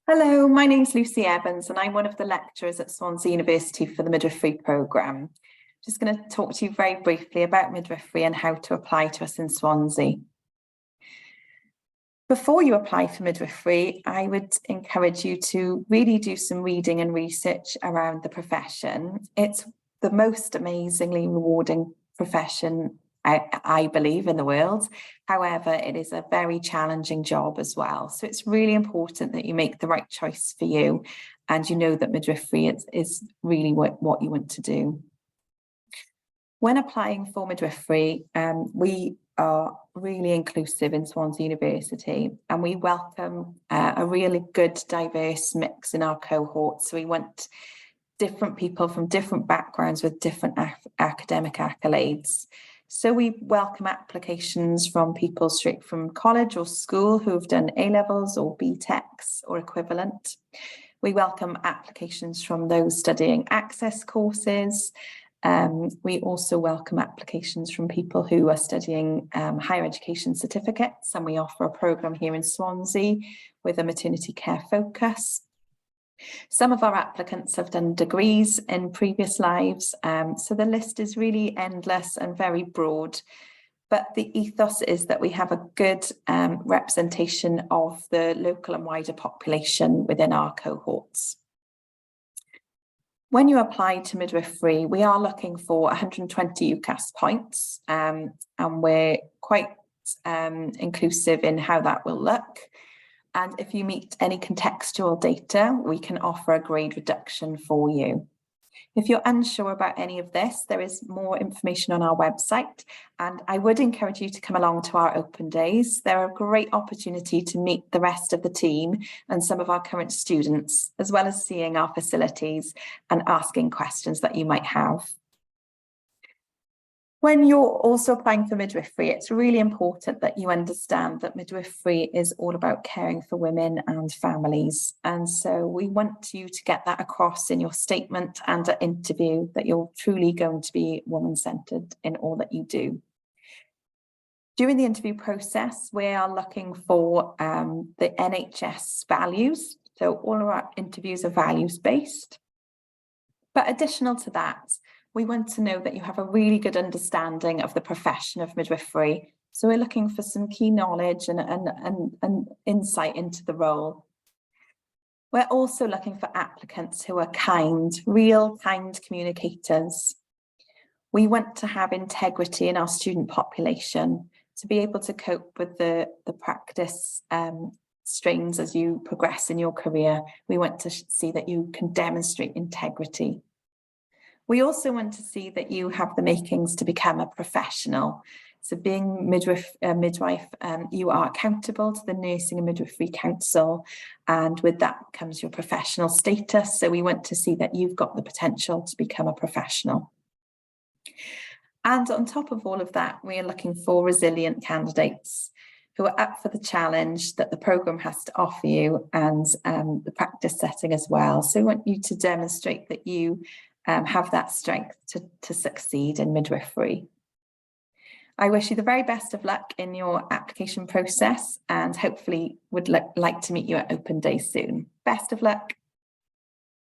Hello, my name's Lucy Evans and I'm one of the lecturers at Swansea University for the midwifery programme. Just going to talk to you very briefly about midwifery and how to apply to us in Swansea. Before you apply for midwifery, I would encourage you to really do some reading and research around the profession. It's the most amazingly rewarding profession I believe in the world. However, it is a very challenging job as well. So it's really important that you make the right choice for you and you know that midwifery is really what you want to do. When applying for midwifery, we are really inclusive in Swansea University and we welcome a really good diverse mix in our cohort. So we want different people from different backgrounds with different academic accolades. So we welcome applications from people straight from college or school who've done A-levels or BTECs or equivalent. We welcome applications from those studying access courses. We also welcome applications from people who are studying higher education certificates, and we offer a programme here in Swansea with a maternity care focus. Some of our applicants have done degrees in previous lives, so the list is really endless and very broad. But the ethos is that we have a good representation of the local and wider population within our cohorts. When you apply to midwifery, we are looking for 120 UCAS points, and we're quite inclusive in how that will look. And if you meet any contextual data, we can offer a grade reduction for you. If you're unsure about any of this, there is more information on our website, and I would encourage you to come along to our open days. They're a great opportunity to meet the rest of the team and some of our current students, as well as seeing our facilities and asking questions that you might have. When you're also applying for midwifery, it's really important that you understand that midwifery is all about caring for women and families. And so we want you to get that across in your statement and at interview, that you're truly going to be woman-centred in all that you do. During the interview process, we are looking for the NHS values. So all of our interviews are values-based. But additional to that, we want to know that you have a really good understanding of the profession of midwifery. So we're looking for some key knowledge and insight into the role. We're also looking for applicants who are kind, real kind communicators. We want to have integrity in our student population to be able to cope with the practice strains as you progress in your career. We want to see that you can demonstrate integrity. We also want to see that you have the makings to become a professional. So being midwife, you are accountable to the Nursing and Midwifery Council, and with that comes your professional status. So we want to see that you've got the potential to become a professional. And on top of all of that, we are looking for resilient candidates who are up for the challenge that the programme has to offer you, and the practice setting as well. So we want you to demonstrate that you have that strength to succeed in midwifery. I wish you the very best of luck in your application process, and hopefully would like to meet you at open days soon. Best of luck.